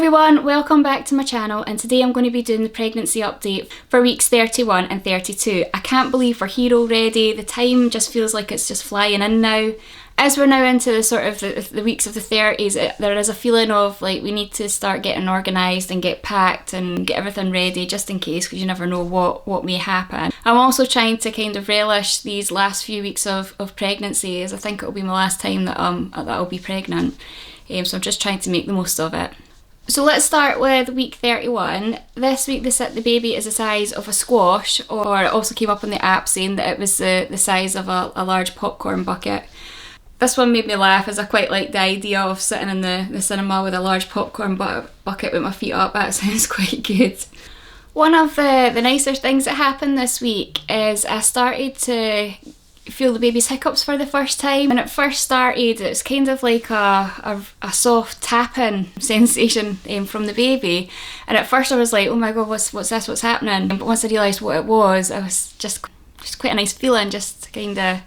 everyone, welcome back to my channel, and today I'm going to be doing the pregnancy update for weeks 31 and 32. I can't believe we're here already. The time just feels like it's just flying in now. As we're now into the sort of the weeks of the 30s, there is a feeling of like we need to start getting organised and get packed and get everything ready just in case, because you never know what may happen. I'm also trying to kind of relish these last few weeks of pregnancy, as I think it'll be my last time that I'll be pregnant. So I'm just trying to make the most of it. So let's start with week 31. This week they said the baby is the size of a squash, or it also came up on the app saying that it was the size of a large popcorn bucket. This one made me laugh, as I quite like the idea of sitting in the cinema with a large popcorn bucket with my feet up. That sounds quite good. One of the nicer things that happened this week is I started to feel the baby's hiccups for the first time. When it first started, it was kind of like a soft tapping sensation from the baby, and at first I was like, oh my god, what's this, what's happening? But once I realised what it was just quite a nice feeling, just to kind of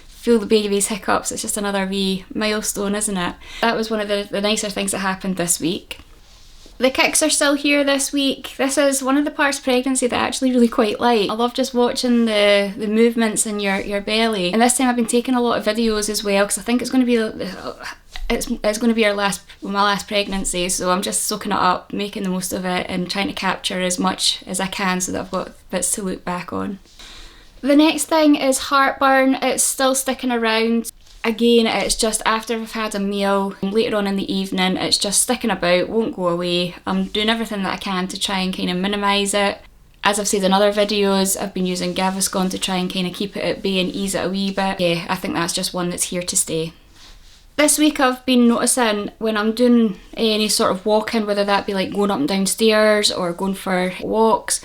feel the baby's hiccups. It's just another wee milestone, isn't it? That was one of the nicer things that happened this week. The kicks are still here this week. This is one of the parts of pregnancy that I actually really quite like. I love just watching the movements in your belly. And this time I've been taking a lot of videos as well, because I think it's going to be it's going to be my last pregnancy. So I'm just soaking it up, making the most of it, and trying to capture as much as I can so that I've got bits to look back on. The next thing is heartburn. It's still sticking around. Again, it's just after I've had a meal, later on in the evening, it's just sticking about, won't go away. I'm doing everything that I can to try and kind of minimise it. As I've said in other videos, I've been using Gaviscon to try and kind of keep it at bay and ease it a wee bit. Yeah, I think that's just one that's here to stay. This week I've been noticing when I'm doing any sort of walking, whether that be like going up and down stairs or going for walks,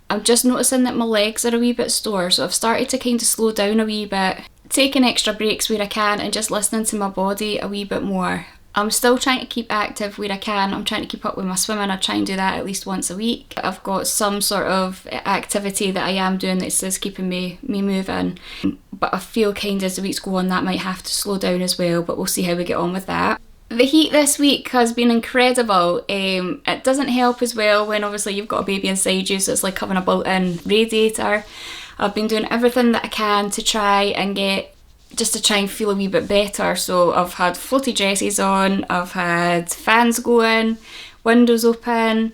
I'm just noticing that my legs are a wee bit sore, so I've started to kind of slow down a wee bit, taking extra breaks where I can and just listening to my body a wee bit more. I'm still trying to keep active where I can. I'm trying to keep up with my swimming. I try and do that at least once a week. I've got some sort of activity that I am doing that's keeping me moving, but I feel kind of as the weeks go on that might have to slow down as well, but we'll see how we get on with that. The heat this week has been incredible. It doesn't help as well when obviously you've got a baby inside you, so it's like having a built-in radiator. I've been doing everything that I can to try and feel a wee bit better. So I've had floaty dresses on, I've had fans going, windows open,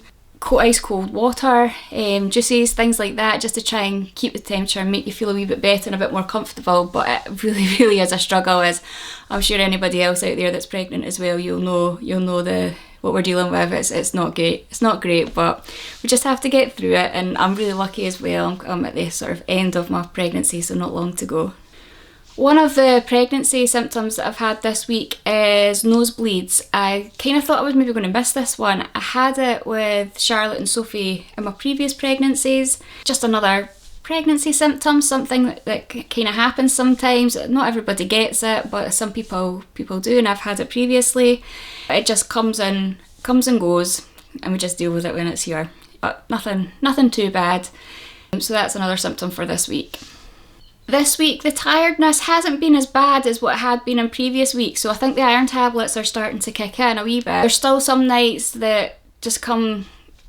ice cold water, juices, things like that, just to try and keep the temperature and make you feel a wee bit better and a bit more comfortable. But it really is a struggle, as I'm sure anybody else out there that's pregnant as well, you'll know what we're dealing with. It's not great, but we just have to get through it, and I'm really lucky as well. I'm at the sort of end of my pregnancy, so not long to go. One of the pregnancy symptoms that I've had this week is nosebleeds. I kind of thought I was maybe going to miss this one. I had it with Charlotte and Sophie in my previous pregnancies. Just another pregnancy symptom, something that kind of happens sometimes. Not everybody gets it, but some people do, and I've had it previously. It just comes and goes, and we just deal with it when it's here. But nothing too bad. So that's another symptom for this week. This week, the tiredness hasn't been as bad as what it had been in previous weeks, so I think the iron tablets are starting to kick in a wee bit. There's still some nights that just come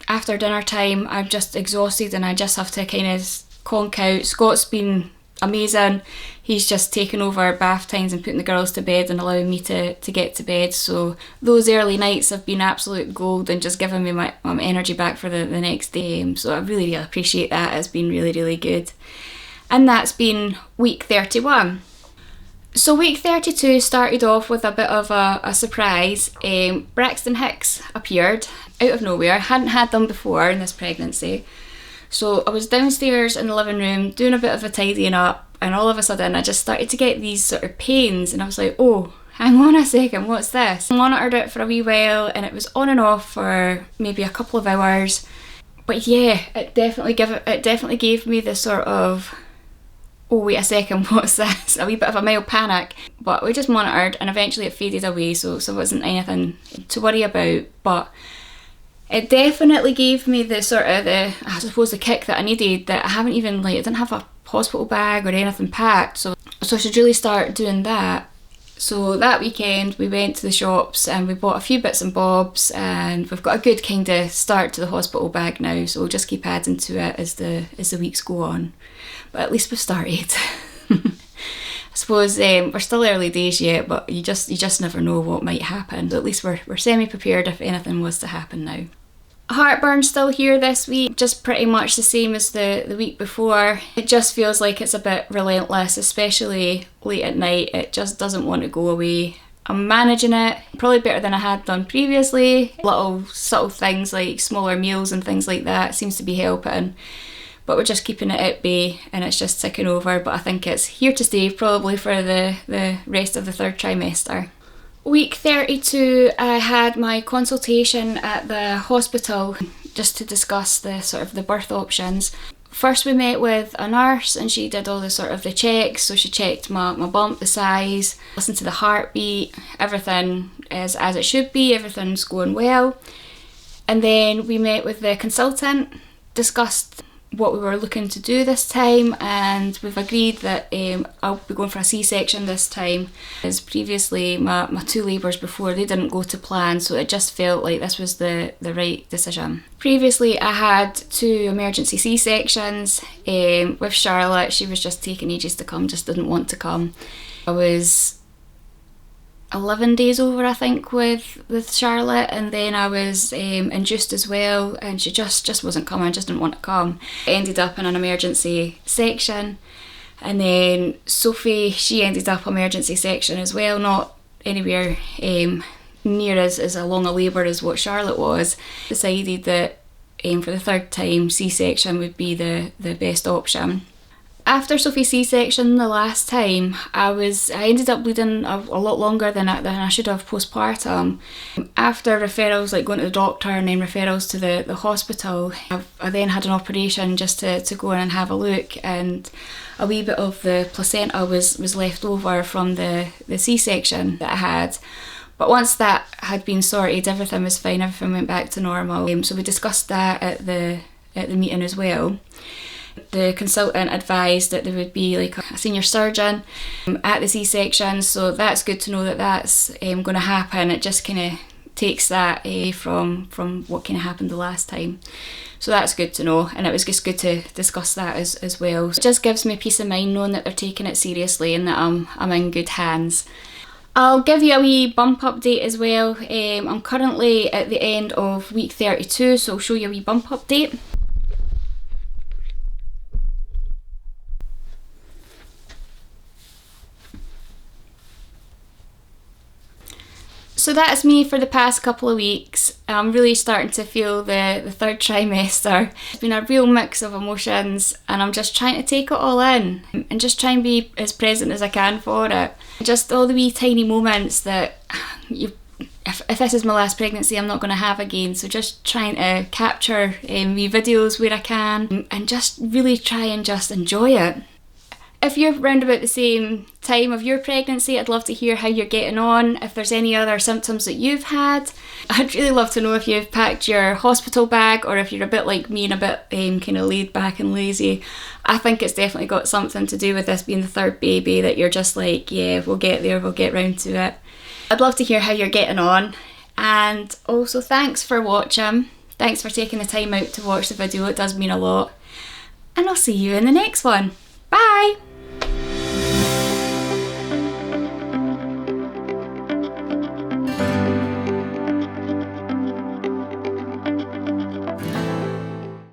after dinner time, I'm just exhausted and I just have to kind of conk out. Scott's been amazing. He's just taken over bath times and putting the girls to bed and allowing me to get to bed, so those early nights have been absolute gold and just giving me my energy back for the next day. So I really appreciate that. It's been really good. And that's been week 31. So week 32 started off with a bit of a surprise. Braxton Hicks appeared out of nowhere. I hadn't had them before in this pregnancy. So I was downstairs in the living room doing a bit of a tidying up, and all of a sudden I just started to get these sort of pains, and I was like, oh, hang on a second, what's this? I monitored it for a wee while and it was on and off for maybe a couple of hours. But yeah, it definitely gave me the sort of, oh wait a second, what's this? A wee bit of a mild panic. But we just monitored and eventually it faded away, so it wasn't anything to worry about. But it definitely gave me the sort of the kick that I needed, that I didn't have a hospital bag or anything packed, so I should really start doing that. So that weekend we went to the shops and we bought a few bits and bobs, and we've got a good kind of start to the hospital bag now, so we'll just keep adding to it as the weeks go on. But at least we've started. I suppose we're still early days yet, but you just never know what might happen. So at least we're semi-prepared if anything was to happen now. Heartburn's still here this week, just pretty much the same as the week before. It just feels like it's a bit relentless, especially late at night. It just doesn't want to go away. I'm managing it probably better than I had done previously. Little subtle things like smaller meals and things like that seems to be helping. But we're just keeping it at bay and it's just ticking over. But I think it's here to stay probably for the rest of the third trimester. Week 32, I had my consultation at the hospital just to discuss the sort of the birth options. First we met with a nurse and she did all the sort of the checks. So she checked my bump, the size, listened to the heartbeat, everything is as it should be, everything's going well. And then we met with the consultant, discussed what we were looking to do this time, and we've agreed that I'll be going for a C-section this time, as previously my 2 labours before, they didn't go to plan, so it just felt like this was the right decision. Previously I had 2 emergency C-sections with Charlotte. She was just taking ages to come, just didn't want to come. I was 11 days over, I think, with Charlotte, and then I was induced as well, and she just wasn't coming, just didn't want to come. I ended up in an emergency section, and then Sophie, she ended up emergency section as well, not anywhere near as long a labour as what Charlotte was. Decided that for the 3rd time C-section would be the best option. After Sophie's C-section the last time, I ended up bleeding a lot longer than I should have postpartum. After referrals, like going to the doctor and then referrals to the hospital, I then had an operation just to go in and have a look, and a wee bit of the placenta was left over from the C-section that I had. But once that had been sorted, everything was fine, everything went back to normal. So we discussed that at the meeting as well. The consultant advised that there would be like a senior surgeon at the C-section, so that's good to know that that's going to happen. It just kind of takes that from what kind of happened the last time. So that's good to know, and it was just good to discuss that as well. It just gives me peace of mind knowing that they're taking it seriously and that I'm in good hands. I'll give you a wee bump update as well. I'm currently at the end of week 32, so I'll show you a wee bump update. So that's me for the past couple of weeks. I'm really starting to feel the 3rd trimester. It's been a real mix of emotions, and I'm just trying to take it all in and just try and be as present as I can for it. Just all the wee tiny moments that if this is my last pregnancy, I'm not going to have again. So just trying to capture wee videos where I can and just really try and just enjoy it. If you're round about the same time of your pregnancy, I'd love to hear how you're getting on, if there's any other symptoms that you've had. I'd really love to know if you've packed your hospital bag or if you're a bit like me and a bit kind of laid back and lazy. I think it's definitely got something to do with this being the 3rd baby, that you're just like, yeah, we'll get there, we'll get round to it. I'd love to hear how you're getting on, and also thanks for watching. Thanks for taking the time out to watch the video, it does mean a lot. And I'll see you in the next one. Bye!